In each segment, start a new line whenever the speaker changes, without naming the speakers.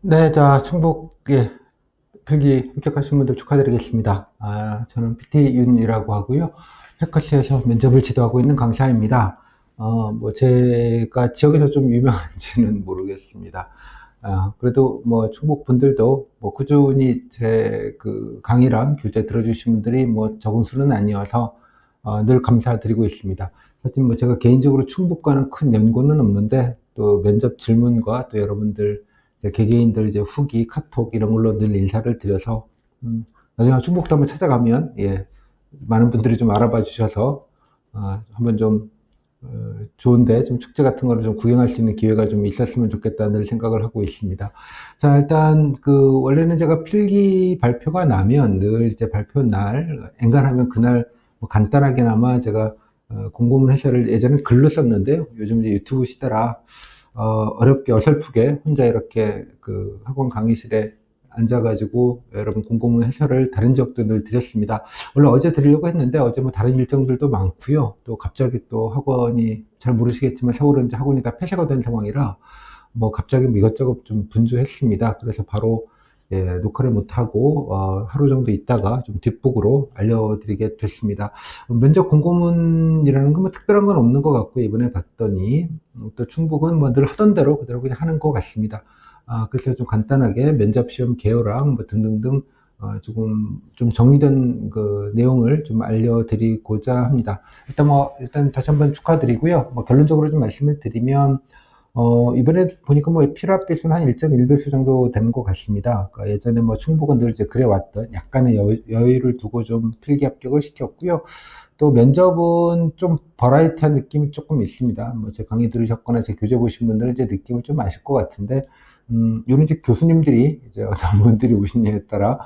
네, 자, 충북에 필기 합격하신 분들 축하드리겠습니다. 저는 PT윤이라고 하고요. 해커스에서 면접을 지도하고 있는 강사입니다. 제가 지역에서 좀 유명한지는 모르겠습니다. 그래도 뭐 충북 분들도 뭐 꾸준히 제 그 강의랑 교재 들어주신 분들이 뭐 적은 수는 아니어서 늘 감사드리고 있습니다. 사실 뭐 제가 개인적으로 충북과는 큰 연고는 없는데 또 면접 질문과 또 여러분들 이제 개개인들 이제 후기, 카톡 이런 걸로 늘 인사를 드려서 나중에 충북도 한번 찾아가면 예, 많은 분들이 좀 알아봐 주셔서 한번 좀 좋은데 좀 축제 같은 거를 좀 구경할 수 있는 기회가 좀 있었으면 좋겠다는 생각을 하고 있습니다. 자, 일단 그 원래는 제가 필기 발표가 나면 늘 이제 발표 날 엔간하면 그날 뭐 간단하게나마 제가 공부문 해설을 예전에 글로 썼는데요. 요즘 이제 유튜브 시대라 어렵게 어설프게 혼자 이렇게 그 학원 강의실에 앉아가지고 여러분 공공문 해설을 다른 지역도 늘 드렸습니다. 원래 어제 드리려고 했는데 어제 뭐 다른 일정들도 많고요. 또 갑자기 또 학원이 잘 모르시겠지만 서울은 이제 학원이 다 폐쇄가 된 상황이라 뭐 갑자기 뭐 이것저것 좀 분주했습니다. 그래서 바로 예, 녹화를 못하고 하루 정도 있다가 좀 뒷북으로 알려드리게 됐습니다. 면접 공고문이라는 건 뭐 특별한 건 없는 것 같고 이번에 봤더니 또 충북은 뭐 늘 하던 대로 그대로 그냥 하는 것 같습니다. 그래서 좀 간단하게 면접 시험 개요랑 뭐 등등등 조금 좀 정리된 그 내용을 좀 알려드리고자 합니다. 일단 다시 한번 축하드리고요. 뭐 결론적으로 좀 말씀을 드리면 이번에 보니까 뭐 필요합 배수는 한 1.1배수 정도 되는 것 같습니다. 그러니까 예전에 뭐 충북은 늘 이제 그래왔던 약간의 여유를 두고 좀 필기 합격을 시켰고요. 또 면접은 좀 버라이티한 느낌이 조금 있습니다. 뭐 제 강의 들으셨거나 제 교재 보신 분들은 이제 느낌을 좀 아실 것 같은데, 이런 이제 교수님들이 이제 어떤 분들이 오시냐에 따라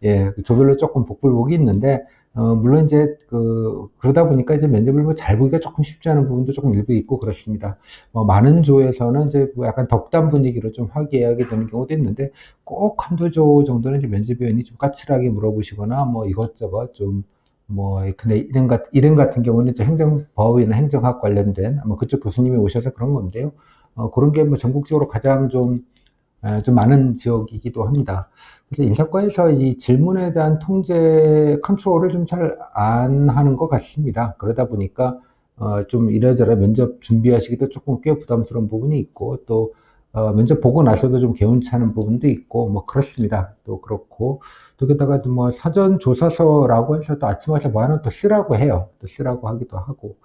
예, 그 조별로 조금 복불복이 있는데, 물론 이제 그러다 보니까 이제 면접을 뭐 잘 보기가 조금 쉽지 않은 부분도 조금 일부 있고 그렇습니다. 많은 조에서는 이제 뭐 약간 덕담 분위기로 좀 화기애애하게 되는 경우도 있는데, 꼭 한두 조 정도는 이제 면접위원이 좀 까칠하게 물어보시거나 뭐 이것저것 좀 근데 이름 같은 경우는 이제 행정법이나 행정학 관련된 아마 그쪽 교수님이 오셔서 그런 건데요. 그런 게 뭐 전국적으로 가장 좀 많은 지역이기도 합니다. 그래서 인사과에서 이 질문에 대한 통제 컨트롤을 좀 잘 안 하는 것 같습니다. 그러다 보니까 좀 이래저래 면접 준비하시기도 조금 꽤 부담스러운 부분이 있고 또 면접 보고 나서도 좀 개운찮은 부분도 있고 뭐 그렇습니다. 또 그렇고 또 게다가 뭐 사전 조사서라고 해서 또 아침에 와서 뭐 하나 또 쓰라고 해요. 또 쓰라고 하기도 하고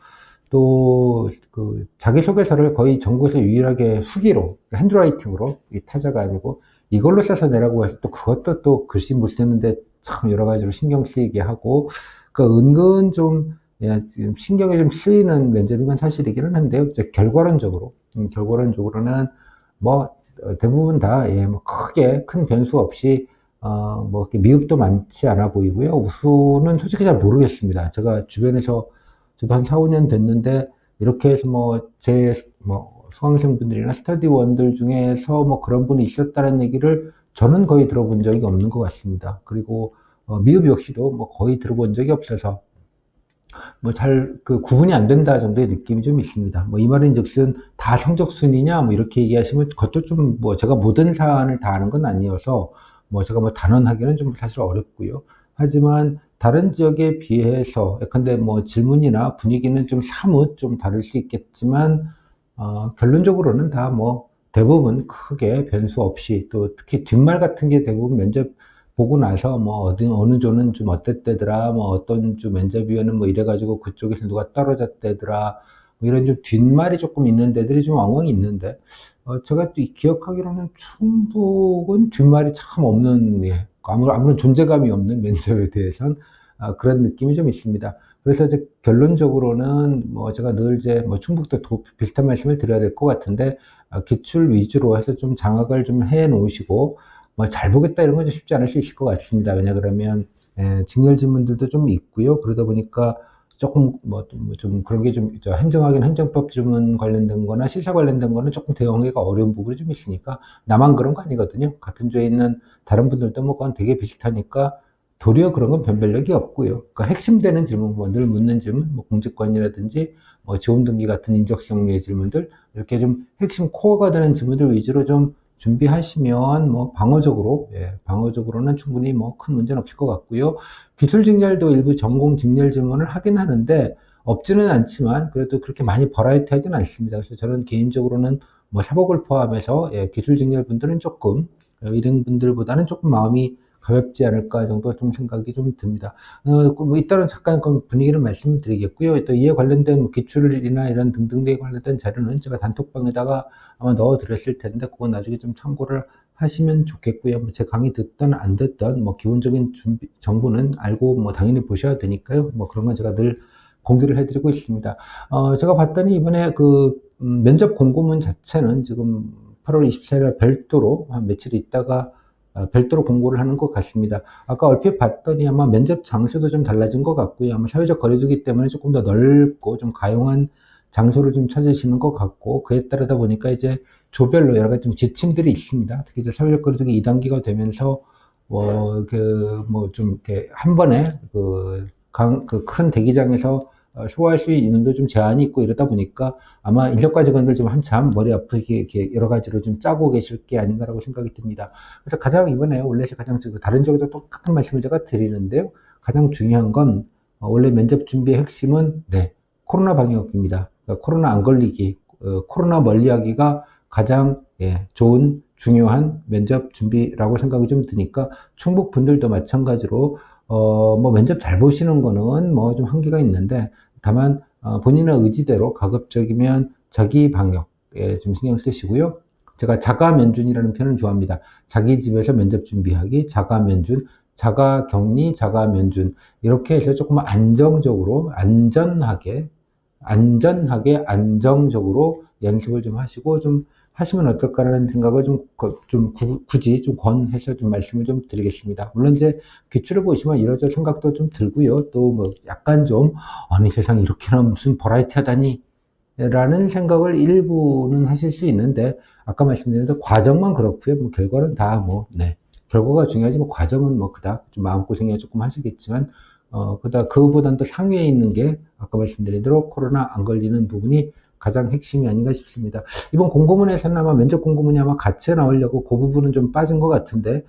또 그 자기소개서를 거의 전국에서 유일하게 수기로 핸드라이팅으로 이 타자가 아니고 이걸로 써서 내라고 해서 또 그것도 또 글씨 못 쓰는데 참 여러 가지로 신경 쓰이게 하고 그 은근 좀 예, 지금 신경이 좀 쓰이는 면접인 건 사실이기는 한데요. 이제 결과론적으로는 뭐 대부분 다 예, 뭐 크게 큰 변수 없이 뭐 이렇게 미흡도 많지 않아 보이고요. 우수는 솔직히 잘 모르겠습니다. 제가 주변에서 저도 한 4, 5년 됐는데 이렇게 해서 뭐 수강생분들이나 스터디원들 중에서 뭐 그런 분이 있었다는 얘기를 저는 거의 들어본 적이 없는 것 같습니다. 그리고 미흡 역시도 뭐 거의 들어본 적이 없어서 뭐 그 구분이 안 된다 정도의 느낌이 좀 있습니다. 뭐 이 말인 즉슨 다 성적순이냐 뭐 이렇게 얘기하시면 그것도 좀 뭐 제가 모든 사안을 다 아는 건 아니어서 뭐 제가 뭐 단언하기는 좀 사실 어렵고요. 하지만 다른 지역에 비해서 예컨대 뭐 질문이나 분위기는 좀 사뭇 좀 다를 수 있겠지만 결론적으로는 다 뭐 대부분 크게 변수 없이 또 특히 뒷말 같은 게 대부분 면접 보고 나서 뭐 어느 조는 좀 어땠대더라 뭐 어떤 조 면접위원은 뭐 이래가지고 그쪽에서 누가 떨어졌대더라 뭐 이런 좀 뒷말이 조금 있는 데들이 좀 엉엉 있는데 제가 또 기억하기로는 충북은 뒷말이 참 없는 예, 아무런 존재감이 없는 면접에 대해서는 그런 느낌이 좀 있습니다. 그래서 이제 결론적으로는 뭐 제가 늘 이제 뭐 충북도 비슷한 말씀을 드려야 될 것 같은데 기출 위주로 해서 좀 장악을 좀 해 놓으시고 뭐 잘 보겠다 이런 건 좀 쉽지 않을 수 있을 것 같습니다. 왜냐 그러면 직렬 질문들도 좀 있고요. 그러다 보니까 조금 좀 그런 게 좀 행정학이나 행정법 질문 관련된 거나 시사 관련된 거는 조금 대응하기가 어려운 부분이 좀 있으니까 나만 그런 거 아니거든요. 같은 조에 있는 다른 분들도 뭐 그건 되게 비슷하니까 도리어 그런 건 변별력이 없고요. 그러니까 핵심되는 질문, 뭐 늘 묻는 질문, 뭐 공직권이라든지 뭐 지원 등기 같은 인적 종류의 질문들 이렇게 좀 핵심 코어가 되는 질문들 위주로 좀 준비하시면 뭐 방어적으로, 방어적으로는 충분히 뭐 큰 문제는 없을 것 같고요. 기술 직렬도 일부 전공 직렬 지원을 하긴 하는데 없지는 않지만 그래도 그렇게 많이 버라이티 하진 않습니다. 그래서 저는 개인적으로는 뭐 사복을 포함해서 기술 직렬 분들은 조금 일행 분들보다는 조금 마음이 가볍지 않을까 정도 좀 생각이 좀 듭니다. 뭐 이따는 잠깐 그 분위기를 말씀드리겠고요. 또 이에 관련된 뭐 기출이나 이런 등등등에 관련된 자료는 제가 단톡방에다가 아마 넣어 드렸을 텐데 그건 나중에 좀 참고를 하시면 좋겠고요. 뭐 제 강의 듣던 안 듣던 뭐 기본적인 정보는 알고 뭐 당연히 보셔야 되니까요. 뭐 그런 건 제가 늘 공개를 해드리고 있습니다. 제가 봤더니 이번에 면접 공고문 자체는 지금 8월 24일에 별도로 한 며칠 있다가 별도로 공고를 하는 것 같습니다. 아까 얼핏 봤더니 아마 면접 장소도 좀 달라진 것 같고요. 아마 사회적 거리두기 때문에 조금 더 넓고 좀 가용한 장소를 좀 찾으시는 것 같고, 그에 따르다 보니까 이제 조별로 여러 가지 좀 지침들이 있습니다. 특히 이제 사회적 거리두기 2단계가 되면서 좀 이렇게 한 번에 큰 대기장에서 소화할 수 있는 인원도 좀 제한이 있고 이러다 보니까 아마 인력과 직원들 좀 한참 머리 아프게 이렇게 여러 가지로 좀 짜고 계실 게 아닌가라고 생각이 듭니다. 그래서 가장 이번에 원래 가장 다른 지역에도 똑같은 말씀을 제가 드리는데요. 가장 중요한 건 원래 면접 준비의 핵심은 코로나 방역입니다. 그러니까 코로나 안 걸리기, 코로나 멀리하기가 가장 좋은 중요한 면접 준비라고 생각이 좀 드니까 충북 분들도 마찬가지로 뭐 면접 잘 보시는 거는 뭐 좀 한계가 있는데 다만 본인의 의지대로 가급적이면 자기 방역에 좀 신경 쓰시고요. 제가 자가 면준이라는 표현을 좋아합니다. 자기 집에서 면접 준비하기, 자가 면준, 자가 격리, 자가 면준 이렇게 해서 조금 안정적으로 안정적으로 연습을 좀 하시고 좀 하시면 어떨까라는 생각을 굳이 좀 권해서 좀 말씀을 좀 드리겠습니다. 물론 이제 기출을 보시면 이러저러 생각도 좀 들고요. 또 뭐 약간 좀, 아니 세상에 이렇게나 무슨 버라이티 하다니, 라는 생각을 일부는 하실 수 있는데, 아까 말씀드린 대로 과정만 그렇고요. 뭐 결과는 결과가 중요하지, 뭐 과정은 뭐 그닥 좀 마음고생이 조금 하시겠지만, 그거보다는 또 상위에 있는 게 아까 말씀드린 대로 코로나 안 걸리는 부분이 가장 핵심이 아닌가 싶습니다. 이번 공고문에서는 아마 면접 공고문이 아마 같이 나오려고 그 부분은 좀 빠진 것 같은데,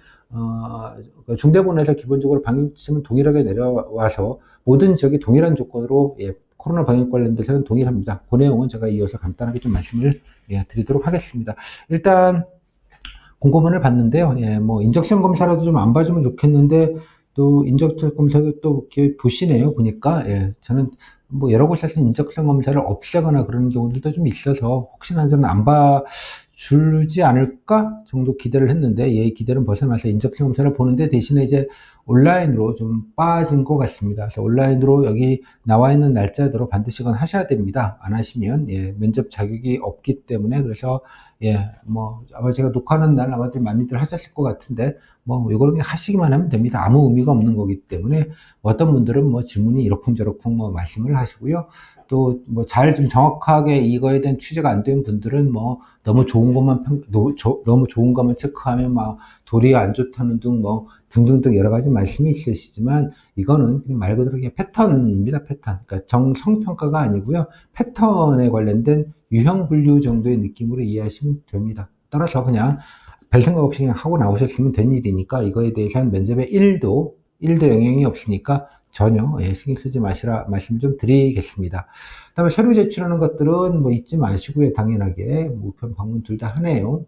중대본에서 기본적으로 방역 지침은 동일하게 내려와서 모든 지역이 동일한 조건으로 코로나 방역 관련돼서는 동일합니다. 그 내용은 제가 이어서 간단하게 좀 말씀을 드리도록 하겠습니다. 일단 공고문을 봤는데요. 뭐 인적성 검사라도 좀 안 봐주면 좋겠는데 또 인적성 검사도 또 이렇게 보시네요. 보니까 저는 뭐 여러 곳에서 인적성 검사를 없애거나 그런 경우들도 좀 있어서 혹시나 저는 안 봐주지 않을까 정도 기대를 했는데 기대는 벗어나서 인적성 검사를 보는데 대신에 이제 온라인으로 좀 빠진 것 같습니다. 그래서 온라인으로 여기 나와 있는 날짜대로 반드시 건 하셔야 됩니다. 안 하시면 면접 자격이 없기 때문에. 그래서 뭐 아마 제가 녹화하는 날 아마도 많이들 하셨을 것 같은데 뭐 이걸 그냥 하시기만 하면 됩니다. 아무 의미가 없는 거기 때문에 어떤 분들은 뭐 질문이 이러쿵저러쿵 뭐 말씀을 하시고요. 또 뭐 잘 좀 정확하게 이거에 대한 취재가 안 된 분들은 뭐 너무 좋은 것만 체크하면 막 도리어 안 좋다는 등 뭐 등등등 여러 가지 말씀이 있으시지만 이거는 그냥 말 그대로 그냥 패턴입니다. 패턴. 그러니까 정성평가가 아니고요. 패턴에 관련된 유형 분류 정도의 느낌으로 이해하시면 됩니다. 따라서 그냥 별 생각 없이 그냥 하고 나오셨으면 된 일이니까 이거에 대해서는 면접에 1도 영향이 없으니까 전혀 신경 쓰지 마시라 말씀 좀 드리겠습니다. 그다음에 서류 제출하는 것들은 뭐 잊지 마시고요. 당연하게 우편 방문 둘 다 하네요.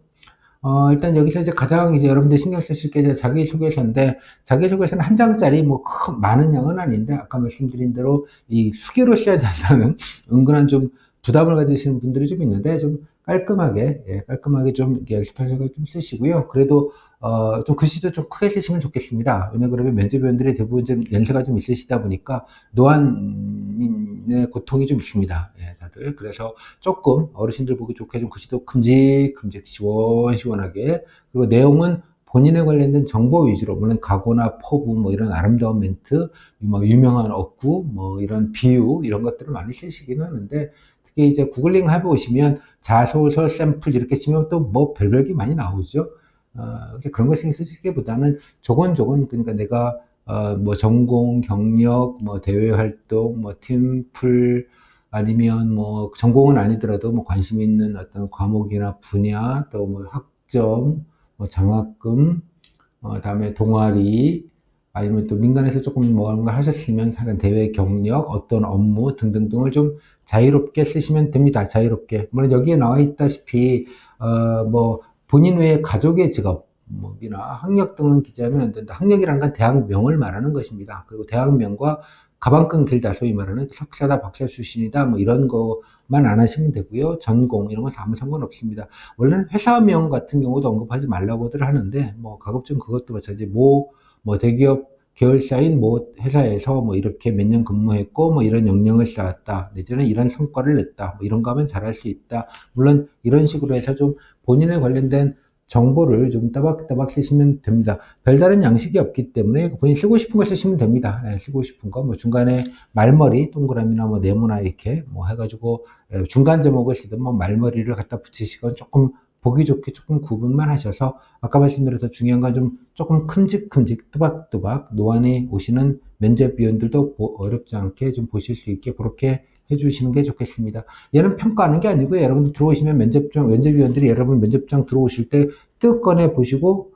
일단 여기서 이제 가장 이제 여러분들 신경 쓰실 게 이제 자기소개서인데, 자기소개서는 한 장짜리 뭐 많은 양은 아닌데, 아까 말씀드린 대로 이 수기로 써야 된다는 은근한 좀 부담을 가지시는 분들이 좀 있는데, 좀 깔끔하게 좀 연습해서 좀 쓰시고요. 그래도, 좀 글씨도 좀 크게 쓰시면 좋겠습니다. 왜냐 그러면 면접위원들이 대부분 좀 연세가 좀 있으시다 보니까 노안의 고통이 좀 있습니다. 다들. 그래서 조금 어르신들 보기 좋게 좀 글씨도 큼직큼직 시원시원하게, 그리고 내용은 본인에 관련된 정보 위주로, 물론 각오나 포부, 뭐 이런 아름다운 멘트, 뭐 유명한 어구, 뭐 이런 비유, 이런 것들을 많이 쓰시긴 하는데, 특히 이제 구글링 해보시면 자소서 샘플 이렇게 치면 또 뭐 별별 게 많이 나오죠. 그런 거 신경 쓰시기보다는 조곤조곤, 그러니까 내가 뭐 전공, 경력, 뭐 대외 활동, 뭐 팀플, 아니면 뭐 전공은 아니더라도 뭐 관심 있는 어떤 과목이나 분야, 또 뭐 학점, 뭐 장학금, 다음에 동아리, 아니면 또 민간에서 조금 뭔가 하셨으면 약간 대외 경력, 어떤 업무 등등등을 좀 자유롭게 쓰시면 됩니다. 자유롭게. 물론 여기에 나와 있다시피, 뭐, 본인 외에 가족의 직업이나 학력 등은 기재하면 안 된다. 학력이라는 건 대학명을 말하는 것입니다. 그리고 대학명과 가방끈 길다, 소위 말하는 석사다, 박사 출신이다, 뭐 이런 거만 안 하시면 되고요. 전공, 이런 건 아무 상관없습니다. 원래는 회사명 같은 경우도 언급하지 말라고들 하는데, 뭐, 가급적 그것도 마찬가지, 뭐 대기업 계열사인 뭐 회사에서 뭐 이렇게 몇 년 근무했고 뭐 이런 역량을 쌓았다. 내지는 이런 성과를 냈다. 뭐 이런 거 하면 잘할 수 있다. 물론 이런 식으로 해서 좀 본인에 관련된 정보를 좀 따박따박 쓰시면 됩니다. 별다른 양식이 없기 때문에 본인 쓰고 싶은 거 쓰시면 됩니다. 예, 쓰고 싶은 거, 뭐 중간에 말머리, 동그라미나 뭐 네모나 이렇게 뭐 해가지고 중간 제목을 쓰든 뭐 말머리를 갖다 붙이시건 조금 보기 좋게 조금 구분만 하셔서 아까 말씀드려서 중요한 건 좀 조금 큼직큼직 또박또박 노안에 오시는 면접위원들도 어렵지 않게 좀 보실 수 있게 그렇게 해주시는 게 좋겠습니다. 얘는 평가하는 게 아니고요. 여러분들 들어오시면 면접위원들이 여러분 면접장 들어오실 때 뜩 꺼내 보시고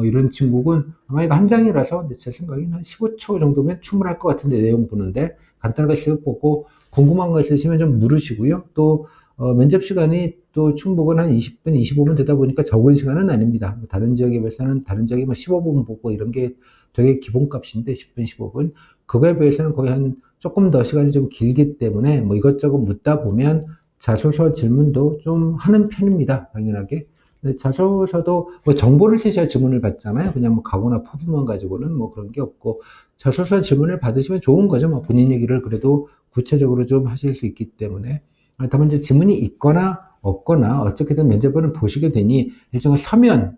이런 친구군 아마 이거 한 장이라서 제 생각에는 한 15초 정도면 충분할 것 같은데 내용 보는데 간단하게 쓱 보고 궁금한 거 있으시면 좀 물으시고요. 또 면접 시간이 또 충북은 한 20분, 25분 되다 보니까 적은 시간은 아닙니다. 뭐 다른 지역에 비해서는 다른 지역이 뭐 15분 보고 이런 게 되게 기본값인데 10분, 15분. 그거에 비해서는 거의 한 조금 더 시간이 좀 길기 때문에 뭐 이것저것 묻다 보면 자소서 질문도 좀 하는 편입니다. 당연하게. 근데 자소서도 뭐 정보를 쓰셔야 질문을 받잖아요. 그냥 뭐 가구나 포부만 가지고는 뭐 그런 게 없고 자소서 질문을 받으시면 좋은 거죠. 뭐 본인 얘기를 그래도 구체적으로 좀 하실 수 있기 때문에. 다만 이제 지문이 있거나 없거나 어떻게든 면접을 보시게 되니 일종의 서면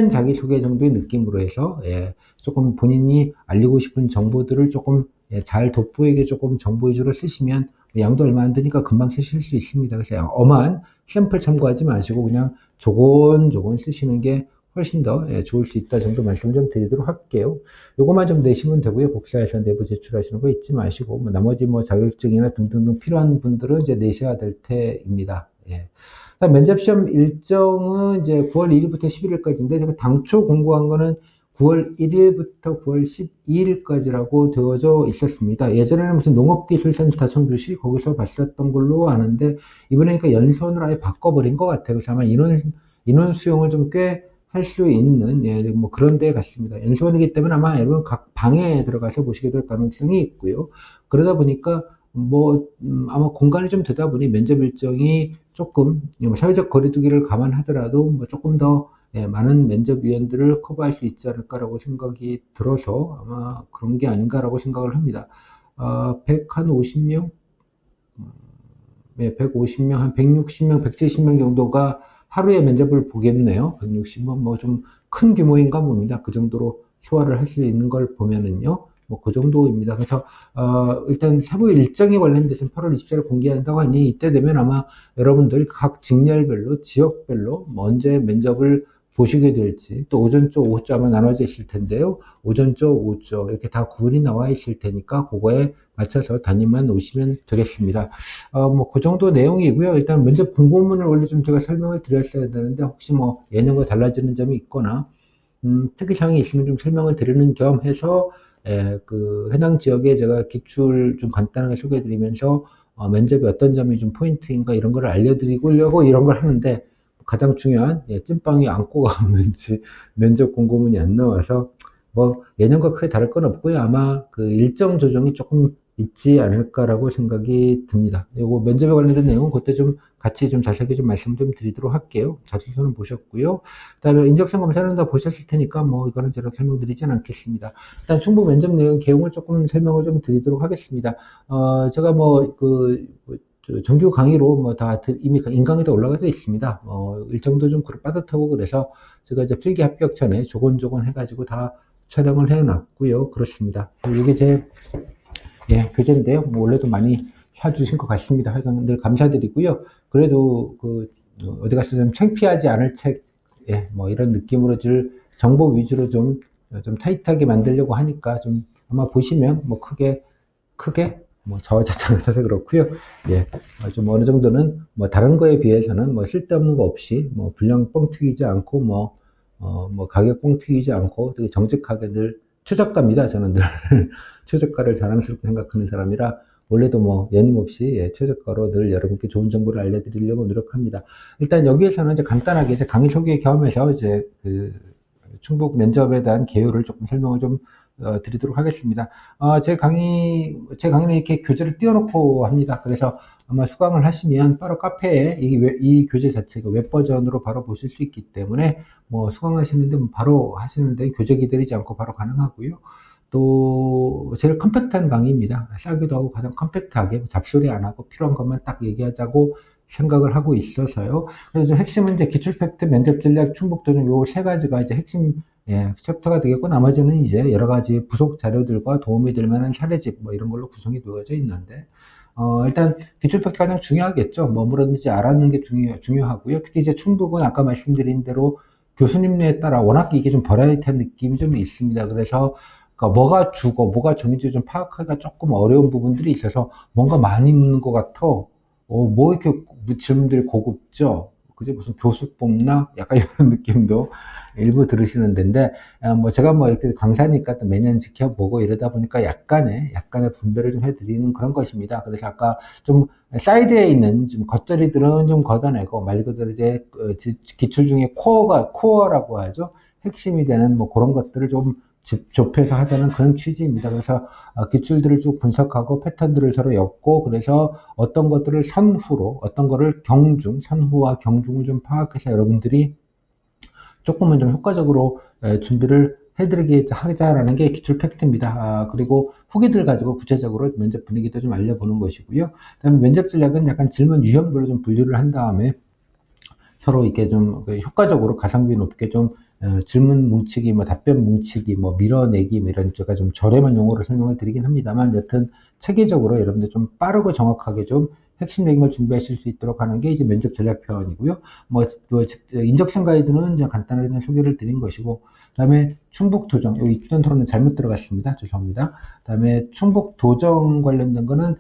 자기소개 정도의 느낌으로 해서 예, 조금 본인이 알리고 싶은 정보들을 조금 예, 잘 돋보이게 조금 정보 위주로 쓰시면 양도 얼마 안 드니까 금방 쓰실 수 있습니다. 그래서 엄한 샘플 참고하지 마시고 그냥 조곤조곤 쓰시는 게 훨씬 더 예, 좋을 수 있다 정도 말씀을 좀 드리도록 할게요. 요것만 좀 내시면 되고요. 복사해서 내부 제출하시는 거 잊지 마시고 뭐 나머지 뭐 자격증이나 등등등 필요한 분들은 이제 내셔야 될 테입니다. 예. 면접 시험 일정은 이제 9월 1일부터 11일까지인데 제가 당초 공고한 거는 9월 1일부터 9월 12일까지라고 되어져 있었습니다. 예전에는 무슨 농업기술센터 청주시 거기서 봤었던 걸로 아는데 이번에 그러니까 연수원으로 아예 바꿔버린 것 같아요. 그래서 아마 인원 수용을 좀 꽤 할 수 있는 예, 뭐 그런 데 같습니다. 연수원이기 때문에 아마 여러분 각 방에 들어가서 보시게 될 가능성이 있고요. 그러다 보니까 뭐 아마 공간이 좀 되다 보니 면접 일정이 조금 사회적 거리두기를 감안하더라도 뭐 조금 더 예, 많은 면접위원들을 커버할 수 있지 않을까라고 생각이 들어서 아마 그런 게 아닌가라고 생각을 합니다. 150명, 네, 150명, 한 160명, 170명 정도가 하루에 면접을 보겠네요. 160명, 뭐 좀 큰 규모인가 봅니다. 그 정도로 소화를 할 수 있는 걸 보면은요. 뭐 그 정도입니다. 그래서 일단 세부 일정에 관련돼서 8월 24일 공개한다고 하니 이때 되면 아마 여러분들 각 직렬별로 지역별로 뭐 언제 면접을 보시게 될지 또 오전 쪽 오후 쪽 아마 나눠져 있을 텐데요. 오전 쪽 오후 쪽 이렇게 다 구분이 나와 있을 테니까 그거에 맞춰서 다니만 오시면 되겠습니다. 뭐 그 정도 내용이고요. 일단 면접 공고문을 원래 좀 제가 설명을 드렸어야 되는데 혹시 뭐 예년과 달라지는 점이 있거나 특이사항이 있으면 좀 설명을 드리는 겸 해서 그 해당 지역에 제가 기출 좀 간단하게 소개해드리면서 면접이 어떤 점이 좀 포인트인가 이런 걸 알려드리려고 이런 걸 하는데 가장 중요한 찐빵이 안고가 없는지 면접 공고문이 안 나와서 뭐 예년과 크게 다를 건 없고요. 아마 그 일정 조정이 조금 있지 않을까라고 생각이 듭니다. 요거 면접에 관련된 내용은 그때 좀 같이 좀 자세하게 좀 말씀 좀 드리도록 할게요. 자소서는 보셨고요. 그다음에 인적성 검사는 다 보셨을 테니까 뭐 이거는 제가 설명드리진 않겠습니다. 일단 충북 면접 내용 개용을 조금 설명을 좀 드리도록 하겠습니다. 제가 정규 강의로 뭐 다 이미 인강에도 올라가져 있습니다. 일정도 좀 빠듯하고 그래서 제가 이제 필기 합격 전에 조곤조곤 해가지고 다 촬영을 해놨고요. 그렇습니다. 이게 제 교재인데요. 뭐 원래도 많이 사주신 것 같습니다. 하여간 늘 감사드리고요. 그래도 어디 가서 좀 창피하지 않을 책, 뭐 이런 느낌으로 정보 위주로 좀 타이트하게 만들려고 하니까 좀 아마 보시면 뭐 크게 뭐 자화자찬해서 그렇고요. 예, 좀 어느 정도는 뭐 다른 거에 비해서는 뭐 쓸데없는 거 없이 뭐 분량 뻥 튀기지 않고 뭐 가격 뻥 튀기지 않고 되게 정직하게 늘 최저가입니다. 저는 늘 최저가를 자랑스럽게 생각하는 사람이라 원래도 뭐 연임없이 예, 최저가로 늘 여러분께 좋은 정보를 알려드리려고 노력합니다. 일단 여기에서는 이제 간단하게 이제 강의 소개 겸해서 이제 그 충북 면접에 대한 개요를 조금 설명을 좀 드리도록 하겠습니다. 제 강의는 이렇게 교재를 띄워놓고 합니다. 그래서 아마 수강을 하시면 바로 카페에 이 교재 자체가 웹 버전으로 바로 보실 수 있기 때문에 뭐 수강하시는데 바로 하시는데 교재 기다리지 않고 바로 가능하고요. 또 제일 컴팩트한 강의입니다. 싸기도 하고 가장 컴팩트하게 잡소리 안 하고 필요한 것만 딱 얘기하자고 생각을 하고 있어서요. 그래서 좀 핵심은 이제 기출 팩트, 면접 전략, 충북 도전 요 세 가지가 이제 핵심 챕터가 되겠고 나머지는 이제 여러 가지 부속 자료들과 도움이 될 만한 사례집 뭐 이런 걸로 구성이 되어져 있는데 일단 기출 팩트가 가장 중요하겠죠. 뭐 뭐라든지 알아는 게 중요하고요. 특히 이제 충북은 아까 말씀드린 대로 교수님에 따라 워낙 이게 좀 버라이어티한 느낌이 좀 있습니다. 그래서 그러니까 뭐가 주고 뭐가 정인지 좀 파악하기가 조금 어려운 부분들이 있어서 뭔가 많이 묻는 것 같아. 뭐 이렇게 질문들이 고급죠? 그죠? 무슨 교수 뽑나? 약간 이런 느낌도 일부 들으시는 데인데, 뭐 제가 뭐 이렇게 강사니까 또 매년 지켜보고 이러다 보니까 약간의 분배를 좀 해드리는 그런 것입니다. 그래서 아까 좀 사이드에 있는 좀 겉절이들은 좀 걷어내고, 말 그대로 이제 기출 중에 코어라고 하죠. 핵심이 되는 뭐 그런 것들을 좀 좁혀서 하자는 그런 취지입니다. 그래서 기출들을 쭉 분석하고 패턴들을 서로 엮고 그래서 어떤 것들을 선후로 어떤 거를 선후와 경중을 좀 파악해서 여러분들이 조금은 좀 효과적으로 준비를 해드리게 하자라는 게 기출 팩트입니다. 그리고 후기들 가지고 구체적으로 면접 분위기도 좀 알려보는 것이고요. 그다음에 면접 전략은 약간 질문 유형별로 좀 분류를 한 다음에 서로 이렇게 좀 효과적으로 가성비 높게 좀 질문 뭉치기, 뭐 답변 뭉치기, 뭐 밀어내기, 뭐 이런 제가 좀 저렴한 용어로 설명을 드리긴 합니다만, 여튼 체계적으로 여러분들 좀 빠르고 정확하게 좀 핵심적인 걸 준비하실 수 있도록 하는 게 이제 면접 전략 표현이고요. 뭐 또 인적성 가이드는 이제 간단하게 그냥 소개를 드린 것이고, 그다음에 충북 도정, 여기 있던 토론은 잘못 들어갔습니다. 죄송합니다. 그다음에 충북 도정 관련된 거는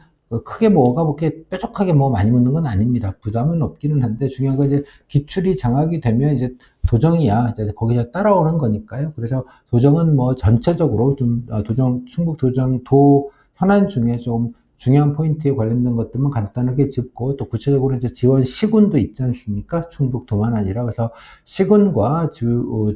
크게 뭐가 이렇게 뾰족하게 뭐 많이 묻는 건 아닙니다. 부담은 없기는 한데 중요한 건 이제 기출이 장악이 되면 이제 도정이야 이제 거기서 따라오는 거니까요. 그래서 도정은 뭐 전체적으로 좀 충북 도정 현안 중에 좀 중요한 포인트에 관련된 것들만 간단하게 짚고 또 구체적으로 이제 지원 시군도 있지 않습니까? 충북도만 아니라 그래서 시군과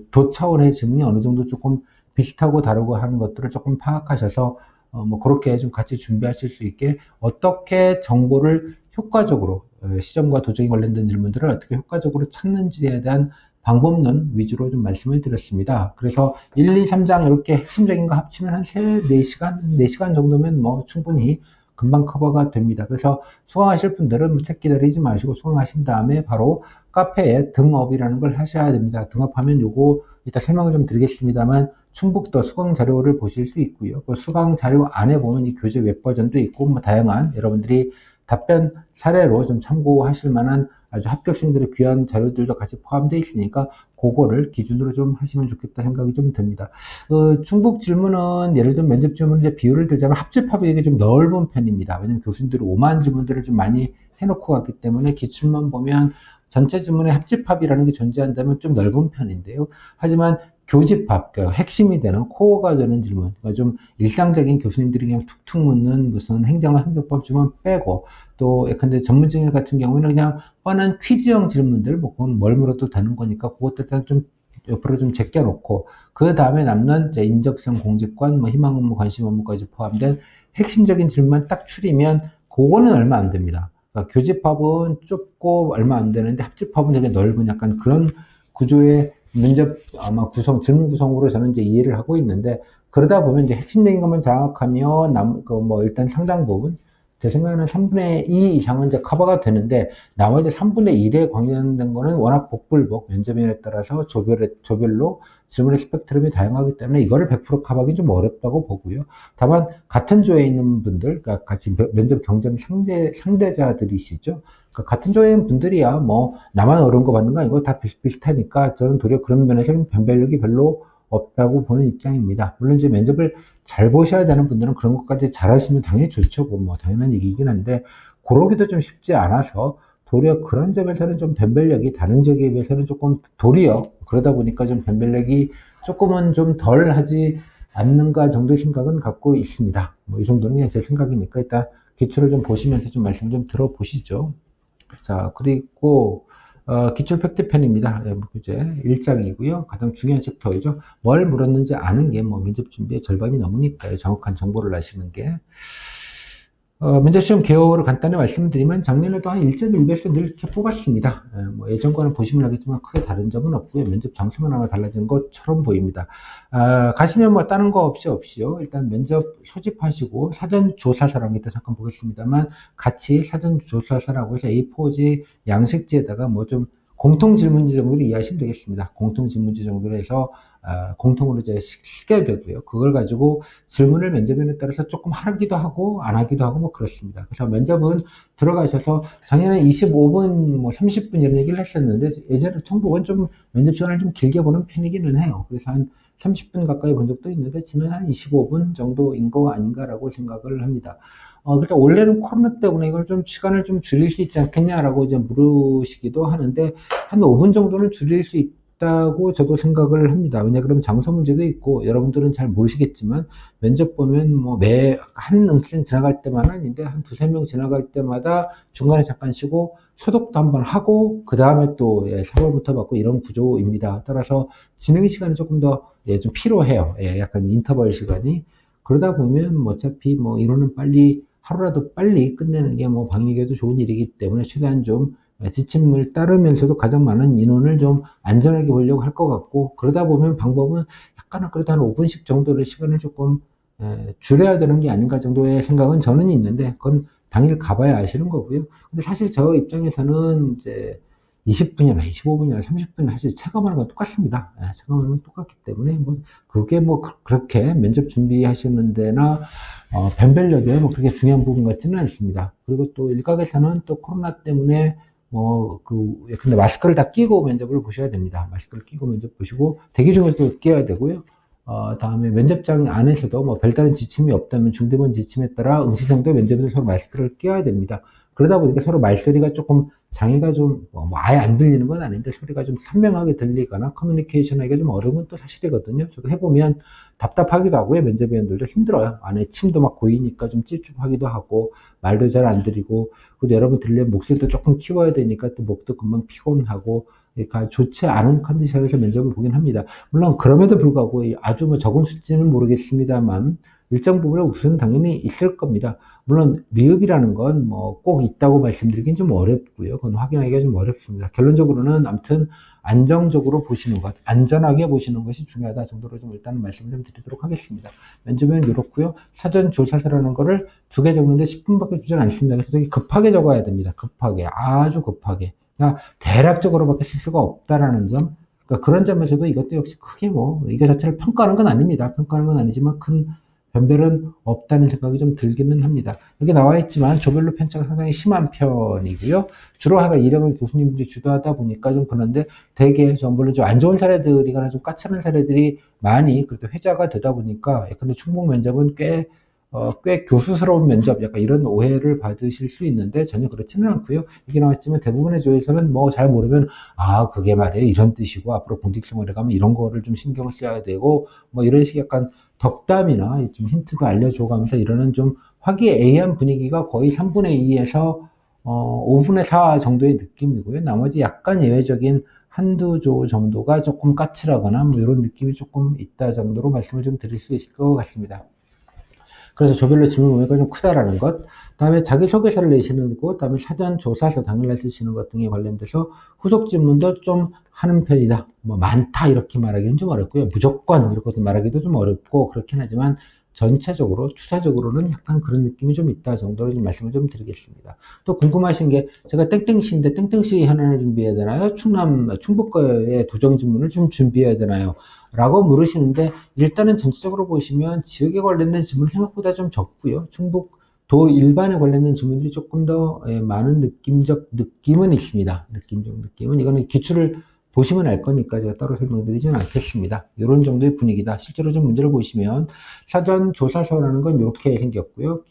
도 차원의 지문이 어느 정도 조금 비슷하고 다르고 하는 것들을 조금 파악하셔서 뭐 그렇게 좀 같이 준비하실 수 있게 어떻게 정보를 효과적으로 시정과 도정에 관련된 질문들을 어떻게 효과적으로 찾는지에 대한 방법론 위주로 좀 말씀을 드렸습니다. 그래서 1, 2, 3장 이렇게 핵심적인 거 합치면 한 4시간 정도면 뭐 충분히 금방 커버가 됩니다. 그래서 수강하실 분들은 책 기다리지 마시고 수강하신 다음에 바로 카페에 등업이라는 걸 하셔야 됩니다. 등업하면 요거 이따 설명을 좀 드리겠습니다만 충북도 수강 자료를 보실 수 있고요. 그 수강 자료 안에 보면 이 교재 웹 버전도 있고 뭐 다양한 여러분들이 답변 사례로 좀 참고하실 만한 아주 합격생들의 귀한 자료들도 같이 포함되어 있으니까 그거를 기준으로 좀 하시면 좋겠다 생각이 좀 듭니다. 충북 질문은 예를 들면 면접 질문 이제 비율을 들자면 합집합이 이게 좀 넓은 편입니다. 왜냐면 교수님들이 5만 질문들을 좀 많이 해놓고 갔기 때문에 기출만 보면 전체 질문에 합집합이라는 게 존재한다면 좀 넓은 편인데요. 하지만 교집합, 그러니까 핵심이 되는 코어가 되는 질문, 그러니까 좀 일상적인 교수님들이 그냥 툭툭 묻는 무슨 행정과 행정법 질문 빼고 또 예컨대 전문직인 같은 경우는 그냥 뻔한 퀴즈형 질문들, 뭐 그건 뭘 물어도 되는 거니까 그것들 좀 옆으로 좀 제껴놓고 그 다음에 남는 이제 인적성, 공직관, 뭐 희망 업무, 관심 업무까지 포함된 핵심적인 질문만 딱 추리면 그거는 얼마 안 됩니다. 그러니까 교집합은 좁고 얼마 안 되는데 합집합은 되게 넓은 약간 그런 구조의 면접 아마 질문 구성으로 저는 이제 이해를 하고 있는데 그러다 보면 이제 핵심적인 것만 장악하면 뭐 일단 상당 부분 제 생각에는 3분의 2 이상은 이제 커버가 되는데 나머지 3분의 1에 관련된 거는 워낙 복불복 면접인에 따라서 조별로 질문의 스펙트럼이 다양하기 때문에 이거를 100% 커버하기 좀 어렵다고 보고요. 다만 같은 조에 있는 분들, 그러니까 같이 면접 경쟁 상대자들이시죠. 그러니까 같은 조에 있는 분들이야 뭐 나만 어려운 거 받는 거 아니고 다 비슷비슷하니까 저는 도리어 그런 면에서 변별력이 별로 없다고 보는 입장입니다. 물론 이제 면접을 잘 보셔야 되는 분들은 그런 것까지 잘 하시면 당연히 좋죠. 뭐 당연한 얘기긴 한데, 그러기도 좀 쉽지 않아서, 도리어 그런 점에서는 좀 변별력이 다른 지역에 비해서는 조금 도리어, 그러다 보니까 좀 변별력이 조금은 좀 덜 하지 않는가 정도의 생각은 갖고 있습니다. 뭐 이 정도는 그냥 제 생각이니까 일단 기출을 좀 보시면서 좀 말씀 좀 들어보시죠. 자, 그리고 기출 팩트편입니다. 이제 1장이고요. 가장 중요한 챕터이죠. 뭘 물었는지 아는 게 뭐 면접 준비의 절반이 넘으니까요. 정확한 정보를 아시는 게. 면접 시험 개요를 간단히 말씀드리면 작년에도 한 1.1배수 늘 이렇게 뽑았습니다. 뭐 예전과는 보시면 알겠지만 크게 다른 점은 없고요. 면접 장소만 아마 달라진 것처럼 보입니다. 가시면 뭐 다른 거 없이요. 일단 면접 소집하시고 사전조사서라는 게 있다 잠깐 보겠습니다만, 같이 사전조사서라고 해서 A4지 양식지에다가 뭐 좀 공통질문지 정도로 이해하시면 되겠습니다. 공통질문지 정도로 해서 공통으로 이제 쓰게 되고요. 그걸 가지고 질문을 면접에 따라서 조금 하기도 하고 안 하기도 하고 뭐 그렇습니다. 그래서 면접은 들어가셔서 작년에 25분, 뭐 30분 이런 얘기를 했었는데, 예전에 청북은 좀 면접 시간을 좀 길게 보는 편이기는 해요. 그래서 한 30분 가까이 본 적도 있는데, 지는 한 25분 정도인 거 아닌가라고 생각을 합니다. 그래서 원래는 코로나 때문에 이걸 좀 시간을 좀 줄일 수 있지 않겠냐라고 이제 물으시기도 하는데, 한 5분 정도는 줄일 수 있다고 저도 생각을 합니다. 왜냐 그러면 장소 문제도 있고, 여러분들은 잘 모르시겠지만 면접 보면 뭐 한 응시생 지나갈 때만 아닌데 한 두세 명 지나갈 때마다 중간에 잠깐 쉬고 소독도 한번 하고 그 다음에 또 사과부터 받고 이런 구조입니다. 따라서 진행 시간이 조금 더 좀 필요해요. 약간 인터벌 시간이. 그러다 보면 뭐 어차피 뭐 인원은 빨리, 하루라도 빨리 끝내는 게 뭐 방역에도 좋은 일이기 때문에 최대한 좀 지침을 따르면서도 가장 많은 인원을 좀 안전하게 보려고 할 것 같고, 그러다 보면 방법은 약간은 그래도 한 5분씩 정도의 시간을 조금 줄여야 되는 게 아닌가 정도의 생각은 저는 있는데, 그건 당일 가봐야 아시는 거고요. 근데 사실 저 입장에서는 이제 20분이나 25분이나 30분이나 사실 체감하는 건 똑같습니다. 체감하는 건 똑같기 때문에 뭐 그게 뭐 그렇게 면접 준비하시는 데나 변별력에 뭐 그렇게 중요한 부분 같지는 않습니다. 그리고 또 일각에서는 또 코로나 때문에 근데 마스크를 다 끼고 면접을 보셔야 됩니다. 마스크를 끼고 면접 보시고, 대기 중에서도 끼워야 되고요. 다음에 면접장 안에서도 뭐 별다른 지침이 없다면 중대본 지침에 따라 응시생도 면접에서 서로 마스크를 끼워야 됩니다. 그러다 보니까 서로 말소리가 조금 장애가 좀, 뭐 아예 안 들리는 건 아닌데 소리가 좀 선명하게 들리거나 커뮤니케이션 하기가 좀 어려운 건 또 사실이거든요. 저도 해보면 답답하기도 하고요. 면접위원들도 힘들어요. 안에 침도 막 고이니까 좀 찝찝하기도 하고, 말도 잘 안 들리고, 그리고 여러분 들리면 목소리도 조금 키워야 되니까 또 목도 금방 피곤하고, 그러니까 좋지 않은 컨디션에서 면접을 보긴 합니다. 물론 그럼에도 불구하고 아주 뭐 적은 수치는 모르겠습니다만 일정 부분의 우수는 당연히 있을 겁니다. 물론 미흡이라는 건 뭐 꼭 있다고 말씀드리긴 좀 어렵고요. 그건 확인하기가 좀 어렵습니다. 결론적으로는 아무튼 안정적으로 보시는 것, 안전하게 보시는 것이 중요하다 정도로 좀 일단은 말씀을 좀 드리도록 하겠습니다. 면접은 이렇고요. 사전 조사서라는 거를 2개 적는데 10분밖에 주지 않습니다. 그래서 되게 급하게 적어야 됩니다. 급하게, 아주 급하게. 그러니까 대략적으로밖에 쓸 수가 없다라는 점. 그러니까 그런 점에서도 이것도 역시 크게 뭐 이거 자체를 평가하는 건 아닙니다. 평가하는 건 아니지만 큰 변별은 없다는 생각이 좀 들기는 합니다. 여기 나와 있지만 조별로 편차가 상당히 심한 편이고요. 주로 하가 이력을 교수님들이 주도하다 보니까 좀 그런데, 대개 물론 좀 안 좋은 사례들이거나 좀 까칠한 사례들이 많이 그래도 회자가 되다 보니까, 근데 충북 면접은 꽤 교수스러운 면접, 약간 이런 오해를 받으실 수 있는데 전혀 그렇지는 않고요. 여기 나왔지만 대부분의 조에서는 뭐 잘 모르면 그게 말이에요 이런 뜻이고, 앞으로 공직생활에 가면 이런 거를 좀 신경을 써야 되고, 뭐 이런 식의 약간 덕담이나 좀 힌트도 알려줘 가면서 이러는 좀 화기애애한 분위기가 거의 3분의 2에서 5분의 4 정도의 느낌이고요. 나머지 약간 예외적인 한두 조 정도가 조금 까칠하거나 뭐 이런 느낌이 조금 있다 정도로 말씀을 좀 드릴 수 있을 것 같습니다. 그래서 조별로 질문 범위가 좀 크다라는 것, 다음에 자기소개서를 내시는 것, 다음에 사전조사서 당일날 쓰시는 것 등에 관련돼서 후속 질문도 좀 하는 편이다. 뭐 많다 이렇게 말하기는 좀 어렵고요. 무조건 이렇게 말하기도 좀 어렵고 그렇긴 하지만, 전체적으로 추사적으로는 약간 그런 느낌이 좀 있다 정도로 좀 말씀을 좀 드리겠습니다. 또 궁금하신 게, 제가 땡땡시인데 땡땡시 하나를 준비해야 되나요? 충북 거의 도정 질문을 좀 준비해야 되나요? 라고 물으시는데, 일단은 전체적으로 보시면 지역에 관련된 질문 생각보다 좀 적고요. 충북도 일반에 관련된 질문들이 조금 더 많은 느낌적 느낌은 있습니다. 느낌적 느낌은, 이거는 기출을 보시면 알 거니까 제가 따로 설명드리지는 않겠습니다. 이런 정도의 분위기다. 실제로 좀 문제를 보시면 사전 조사서라는 건 이렇게 생겼고요.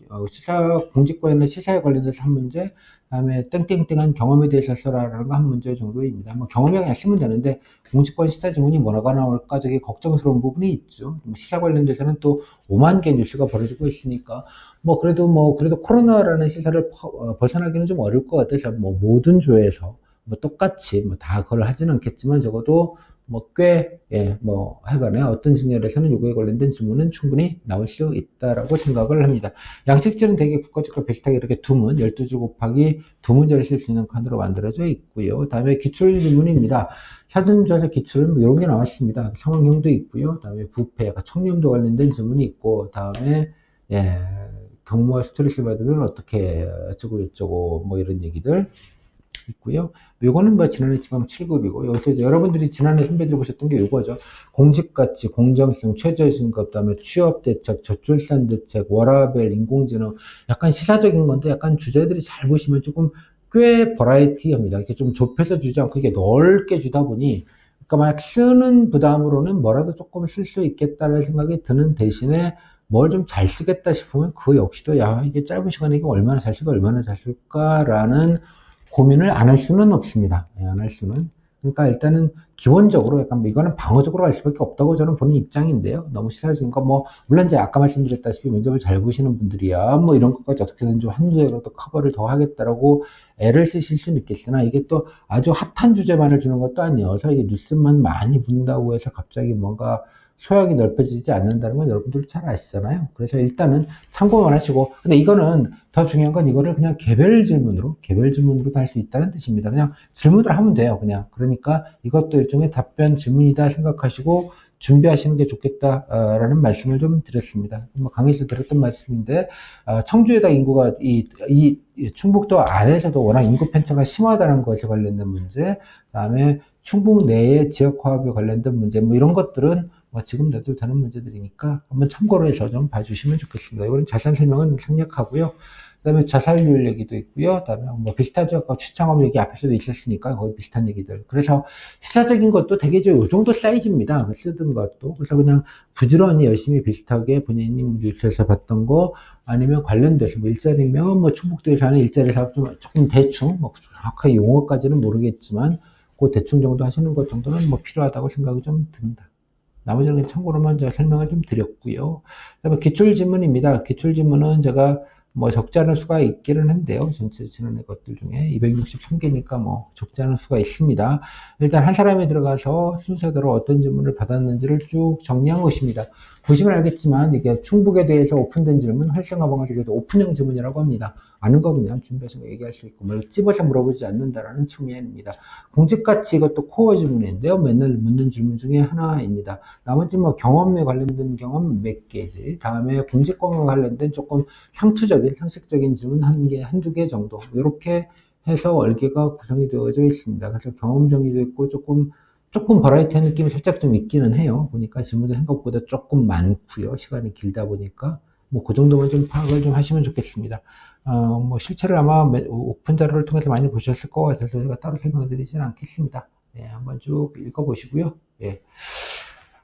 공직과에는 시사에 관련돼서 한 문제, 그다음에 땡땡땡한 경험에 대해서 써라라는 거 한 문제 정도입니다. 뭐 경험에 그냥 쓰면 되는데 공직권 시사 지문이 뭐가 나올까 되게 걱정스러운 부분이 있죠. 시사 관련돼서는 또 5만 개 뉴스가 벌어지고 있으니까 그래도 코로나라는 시사를 벗어나기는 좀 어려울 것 같아서 모든 조에서 똑같이 다 그걸 하지는 않겠지만 적어도 하여간에 어떤 진열에서는 요거에 관련된 질문은 충분히 나올 수 있다라고 생각을 합니다. 양식질은 되게 국가적과 비슷하게 이렇게 두문, 12줄 곱하기 두 문제를 쓸 수 있는 칸으로 만들어져 있고요. 다음에 기출 질문입니다. 사전조사 기출은 이런 게 나왔습니다. 상황형도 있고요. 다음에 부패, 청렴도 관련된 질문이 있고, 다음에, 경무와 스트레스 받으면 어떻게, 어쩌고 이런 얘기들. 있고요. 요거는 지난해 지방 7급이고, 여기서 여러분들이 지난해 선배들 보셨던 게 요거죠. 공직가치, 공정성, 최저임금, 그다음에 취업대책, 저출산대책, 워라밸, 인공지능, 약간 시사적인 건데, 약간 주제들이 잘 보시면 조금 꽤 버라이티합니다. 이렇게 좀 좁혀서 주지 않고 이게 넓게 주다 보니, 그러니까 만약 쓰는 부담으로는 뭐라도 조금 쓸 수 있겠다는 생각이 드는 대신에, 뭘 좀 잘 쓰겠다 싶으면 그 역시도 이게 짧은 시간에 이게 얼마나 잘 쓸까라는 고민을 안 할 수는 없습니다. 안 할 수는. 그러니까 일단은 기본적으로 약간 이거는 방어적으로 갈 수밖에 없다고 저는 보는 입장인데요. 너무 시사적인 거 물론 이제 아까 말씀드렸다시피 면접을 잘 보시는 분들이야 이런 것까지 어떻게든 좀 한두 개라도 커버를 더 하겠다라고 애를 쓰실 수는 있겠으나 이게 또 아주 핫한 주제만을 주는 것도 아니어서 이게 뉴스만 많이 본다고 해서 갑자기 뭔가 소양이 넓혀지지 않는다는 건 여러분들 잘 아시잖아요. 그래서 일단은 참고만 하시고, 근데 이거는 더 중요한 건 이거를 그냥 개별 질문으로도 할 수 있다는 뜻입니다. 그냥 질문을 하면 돼요. 그냥. 그러니까 이것도 일종의 답변 질문이다 생각하시고 준비하시는 게 좋겠다라는 말씀을 좀 드렸습니다. 강의에서 드렸던 말씀인데, 청주에다 인구가 이 충북도 안에서도 워낙 인구 편차가 심하다는 것에 관련된 문제, 그다음에 충북 내의 지역 화합에 관련된 문제, 이런 것들은 지금 내도 되는 문제들이니까 한번 참고로 해서 좀 봐주시면 좋겠습니다. 이거는 자세한 설명은 생략하고요. 그 다음에 자살률 얘기도 있고요. 그 다음에 비슷하죠. 아까 추창업 얘기 앞에서도 있었으니까 거의 비슷한 얘기들. 그래서 시사적인 것도 되게 요 정도 사이즈입니다. 쓰던 것도. 그래서 그냥 부지런히 열심히 비슷하게 본인이 뉴스에서 봤던 거 아니면 관련돼서 일자리면 충북도에서 하는 일자리 사업 조금 대충 정확하게 용어까지는 모르겠지만 그 대충 정도 하시는 것 정도는 필요하다고 생각이 좀 듭니다. 나머지는 참고로만 제가 설명을 좀 드렸고요. 그다음에 기출지문입니다. 기출지문은 제가 적지 않은 수가 있기는 한데요. 전체 지난해 것들 중에 263개니까 적지 않은 수가 있습니다. 일단 한 사람이 들어가서 순서대로 어떤 질문을 받았는지를 쭉 정리한 것입니다. 보시면 알겠지만 이게 충북에 대해서 오픈된 질문, 활성화 방식에도 오픈형 질문이라고 합니다. 아는 거 그냥 준비해서 얘기할 수 있고 찝어서 물어보지 않는다라는 측면입니다. 공직가치 이것도 코어 질문인데요. 맨날 묻는 질문 중에 하나입니다. 나머지 경험에 관련된 경험 몇 개지. 다음에 공직권과 관련된 조금 상식적인 질문 한두 개 정도. 이렇게 해서 얼개가 구성이 되어져 있습니다. 그래서 경험 정리도 있고 조금 버라이티한 느낌이 살짝 좀 있기는 해요. 보니까 질문도 생각보다 조금 많고요. 시간이 길다 보니까 그 정도만 좀 파악을 좀 하시면 좋겠습니다. 실체를 아마 오픈 자료를 통해서 많이 보셨을 것 같아서 제가 따로 설명을 드리지는 않겠습니다. 한번 쭉 읽어보시고요.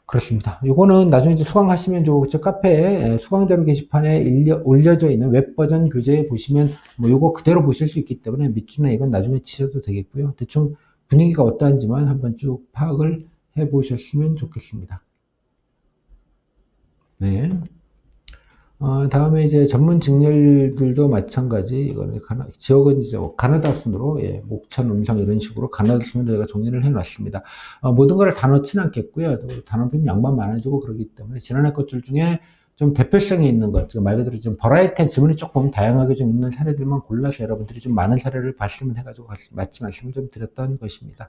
그렇습니다. 요거는 나중에 이제 수강하시면 저 카페에 수강자료 게시판에 올려져 있는 웹 버전 교재 보시면 요거 그대로 보실 수 있기 때문에 밑줄이나 이건 나중에 치셔도 되겠고요. 대충 분위기가 어떠한지만 한번 쭉 파악을 해 보셨으면 좋겠습니다. 네. 다음에 이제 전문 직렬들도 마찬가지, 이거는 지역은 이제 가나다 순으로, 목천, 음성 이런 식으로 가나다 순으로 제가 정리를 해 놨습니다. 모든 걸 다 넣지는 않겠고요. 단어편 양반 많아지고 그러기 때문에 지난해 것들 중에 좀 대표성이 있는 것, 말 그대로 좀 버라이티한 지문이 조금 다양하게 좀 있는 사례들만 골라서 여러분들이 좀 많은 사례를 봤으면 해가지고 마치 말씀을 좀 드렸던 것입니다.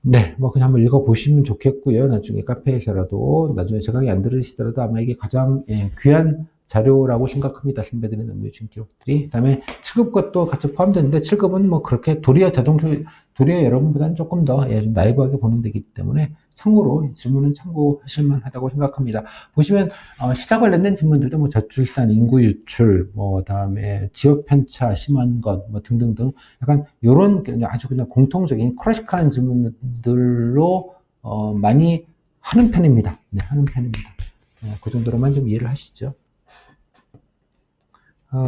네, 그냥 한번 읽어보시면 좋겠고요. 나중에 카페에서라도, 나중에 제가 안 들으시더라도 아마 이게 가장 귀한 자료라고 생각합니다. 선배들의 업무 유지 기록들이. 그 다음에 7급 것도 같이 포함되는데 7급은 뭐 그렇게 도리어 여러분보다는 조금 더 좀 나이브하게 보는 데이기 때문에 참고로 질문은 참고하실 만하다고 생각합니다. 보시면 시사 관련된 질문들도 뭐 저출산, 인구 유출, 뭐 다음에 지역 편차 심한 것, 뭐 등등등 약간 요런 아주 그냥 공통적인 클래식한 질문들로 많이 하는 편입니다. 네, 하는 편입니다. 그 정도로만 좀 이해를 하시죠.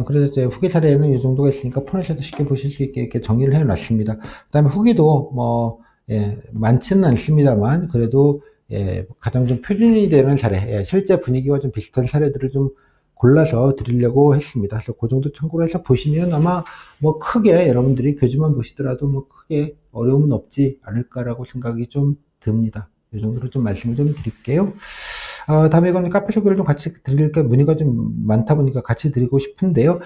그래서 제 후기 사례는 이 정도가 있으니까 폰에서도 쉽게 보실 수 있게 이렇게 정리를 해 놨습니다. 그 다음에 후기도 뭐, 많지는 않습니다만, 그래도, 가장 좀 표준이 되는 사례, 실제 분위기와 좀 비슷한 사례들을 좀 골라서 드리려고 했습니다. 그래서 그 정도 참고로 해서 보시면 아마 뭐 크게 여러분들이 교주만 보시더라도 뭐 크게 어려움은 없지 않을까라고 생각이 좀 듭니다. 이 정도로 좀 말씀을 좀 드릴게요. 다음에 이거는 카페 소개를 좀 같이 드릴게 문의가 좀 많다 보니까 같이 드리고 싶은데요.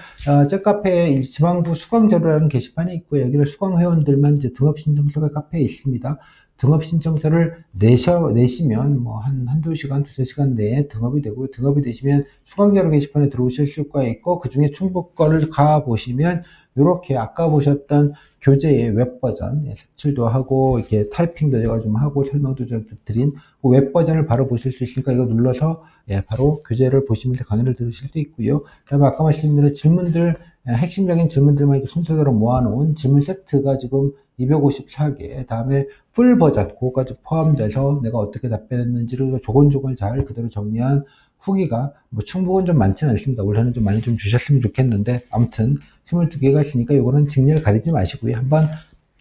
제 카페에 지방부 수강자료라는 게시판이 있고요. 여기를 수강 회원들만 이제 등업 신청서가 카페에 있습니다. 등업 신청서를 내시면 뭐 한두 시간, 두세 시간 내에 등업이 되고요. 등업이 되시면 수강자료 게시판에 들어오실 수가 있고, 그 중에 충북 거를 가보시면, 요렇게 아까 보셨던 교재의 웹 버전, 색칠도 하고, 이렇게 타이핑도 제가 좀 하고, 설명도 좀 드린 그 웹 버전을 바로 보실 수 있으니까 이거 눌러서 바로 교재를 보시면서 강의를 들으실 수 있고요. 그 다음에 아까 말씀드린 질문들, 핵심적인 질문들만 이렇게 순서대로 모아놓은 질문 세트가 지금 254개, 다음에 풀 버전, 그거까지 포함돼서 내가 어떻게 답변했는지를 조곤조곤 잘 그대로 정리한 후기가, 뭐 충북은 좀 많지는 않습니다. 올해는 좀 많이 좀 주셨으면 좋겠는데, 아무튼 22개가 있으니까 이거는 직렬 가리지 마시고요. 한번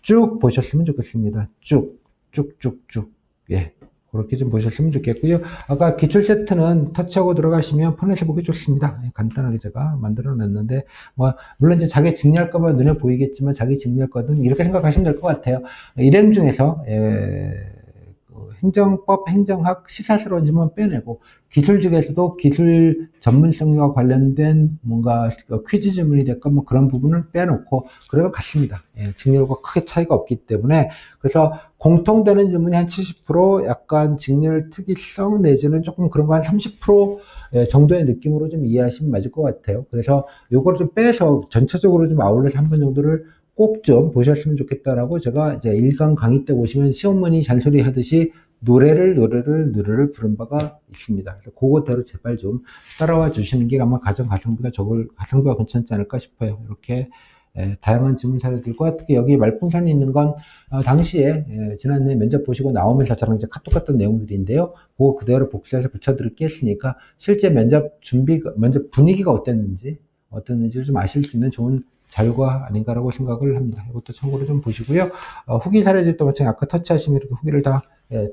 쭉 보셨으면 좋겠습니다. 쭉쭉쭉쭉. 그렇게 좀 보셨으면 좋겠고요. 아까 기출 세트는 터치하고 들어가시면 폰에서 보기 좋습니다. 간단하게 제가 만들어 놨는데, 뭐, 물론 이제 자기 직렬거만 눈에 보이겠지만 자기 직렬거든 이렇게 생각하시면 될 것 같아요. 일행 중에서, 행정법, 행정학, 시사스러운 질문 빼내고, 기술 중에서도 기술 전문성과 관련된 뭔가 퀴즈 질문이 될까 뭐 그런 부분을 빼놓고, 그러면 같습니다. 직렬과 크게 차이가 없기 때문에, 그래서 공통되는 질문이 한 70%, 약간 직렬 특이성 내지는 조금 그런 거 한 30% 정도의 느낌으로 좀 이해하시면 맞을 것 같아요. 그래서 요걸 좀 빼서 전체적으로 좀 아울러서 한 번 정도를 꼭 좀 보셨으면 좋겠다라고, 제가 이제 1강 강의 때 보시면 시어머니 잔소리 하듯이 노래를 부른 바가 있습니다. 그래서 그거대로 제발 좀 따라와 주시는 게 아마 가성비가 괜찮지 않을까 싶어요. 이렇게 다양한 질문 사례들과 특히 여기 말풍선이 있는 건 당시에 지난해 면접 보시고 나오면서 저랑 이제 카톡 같은 내용들인데요. 그거 그대로 복사해서 붙여드릴게 했으니까 실제 면접 분위기가 어땠는지를 좀 아실 수 있는 좋은 자료가 아닌가라고 생각을 합니다. 이것도 참고로 좀 보시고요. 후기 사례집도 마찬가지 아까 터치하시면 이렇게 후기를 다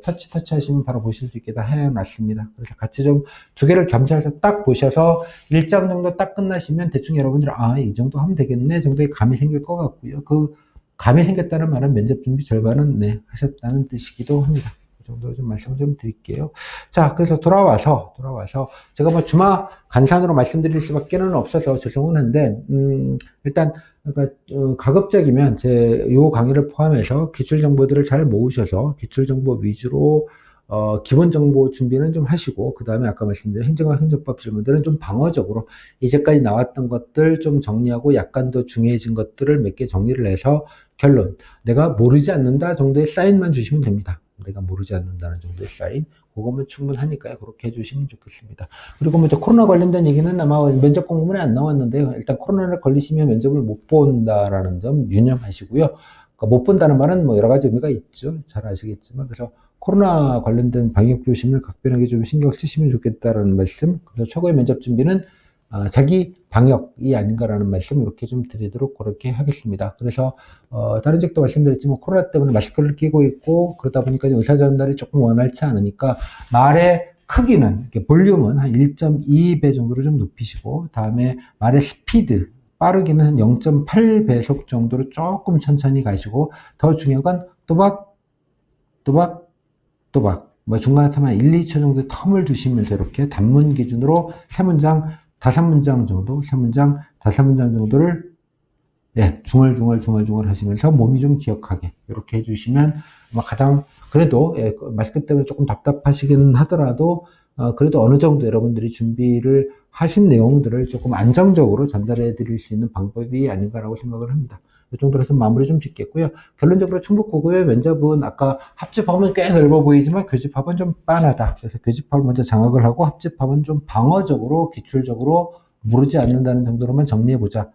터치하시면 바로 보실 수 있게 다 해놨습니다. 그래서 같이 좀 두 개를 겸사해서 딱 보셔서 1장 정도 딱 끝나시면 대충 여러분들 이 정도 하면 되겠네 정도의 감이 생길 것 같고요. 그 감이 생겼다는 말은 면접 준비 절반은 하셨다는 뜻이기도 합니다. 그 정도로 좀 말씀을 좀 드릴게요. 자, 그래서 돌아와서 제가 뭐 주마 간산으로 말씀드릴 수밖에는 없어서 죄송은 한데 일단 그러니까 가급적이면 요 강의를 포함해서 기출 정보들을 잘 모으셔서 기출 정보 위주로 기본 정보 준비는 좀 하시고, 그 다음에 아까 말씀드린 행정과 행정법 질문들은 좀 방어적으로 이제까지 나왔던 것들 좀 정리하고 약간 더 중요해진 것들을 몇 개 정리를 해서 결론, 내가 모르지 않는다 정도의 사인만 주시면 됩니다. 내가 모르지 않는다는 정도의 사인, 그거면 충분하니까요. 그렇게 해주시면 좋겠습니다. 그리고 먼저 코로나 관련된 얘기는 아마 면접 공고문에 안 나왔는데요. 일단 코로나를 걸리시면 면접을 못 본다라는 점 유념하시고요. 그러니까 못 본다는 말은 뭐 여러 가지 의미가 있죠. 잘 아시겠지만. 그래서 코로나 관련된 방역 조심을 각별하게 좀 신경 쓰시면 좋겠다라는 말씀. 그래서 최고의 면접 준비는 자기 방역이 아닌가라는 말씀 이렇게 좀 드리도록 그렇게 하겠습니다. 그래서 다른 적도 말씀드렸지만 코로나 때문에 마스크를 끼고 있고 그러다 보니까 의사 전달이 조금 원활치 않으니까 말의 크기는 이렇게 볼륨은 한 1.2배 정도로 좀 높이시고, 다음에 말의 스피드 빠르기는 한 0.8배속 정도로 조금 천천히 가시고, 더 중요한 건 또박 뭐 중간에 타면 1, 2초 정도의 텀을 두시면서 이렇게 단문 기준으로 3문장, 5문장 정도, 3문장, 5문장 정도를 중얼중얼 하시면서 몸이 좀 기억하게 이렇게 해주시면 가장 그래도 마스크 때문에 조금 답답하시긴 하더라도 그래도 어느 정도 여러분들이 준비를 하신 내용들을 조금 안정적으로 전달해 드릴 수 있는 방법이 아닌가라고 생각을 합니다. 이 정도로 해서 마무리 좀 짓겠고요. 결론적으로 충북고급의 면접은 아까 합집합은 꽤 넓어 보이지만 교집합은 좀 빤하다. 그래서 교집합을 먼저 장악을 하고 합집합은 좀 방어적으로 기출적으로 무르지 않는다는 정도로만 정리해보자.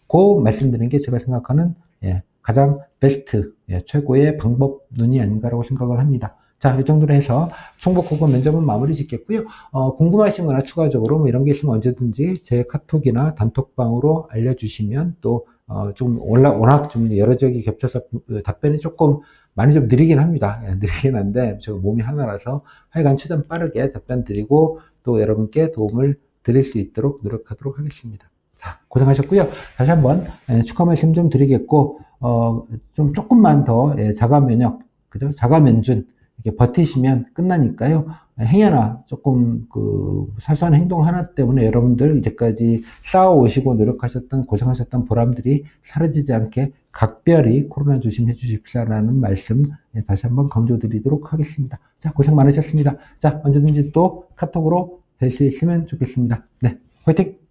그 말씀드린 게 제가 생각하는 가장 베스트, 최고의 방법론이 아닌가라고 생각을 합니다. 자, 이 정도로 해서 충북고급 면접은 마무리 짓겠고요. 궁금하신 거나 추가적으로 뭐 이런 게 있으면 언제든지 제 카톡이나 단톡방으로 알려주시면 또, 좀 워낙 좀 여러 적이 겹쳐서 답변이 조금 많이 좀 느리긴 합니다. 느리긴 한데, 제가 몸이 하나라서 하여간 최대한 빠르게 답변 드리고 또 여러분께 도움을 드릴 수 있도록 노력하도록 하겠습니다. 자, 고생하셨고요. 다시 한번 축하 말씀 좀 드리겠고, 좀 조금만 더 자가 면역, 그죠? 자가 면준 이렇게 버티시면 끝나니까요. 행여나 조금 그 사소한 행동 하나 때문에 여러분들 이제까지 쌓아오시고 노력하셨던 고생하셨던 보람들이 사라지지 않게 각별히 코로나 조심해 주십시오라는 말씀 다시 한번 강조드리도록 하겠습니다. 자, 고생 많으셨습니다. 자, 언제든지 또 카톡으로 뵐 수 있으면 좋겠습니다. 네, 화이팅!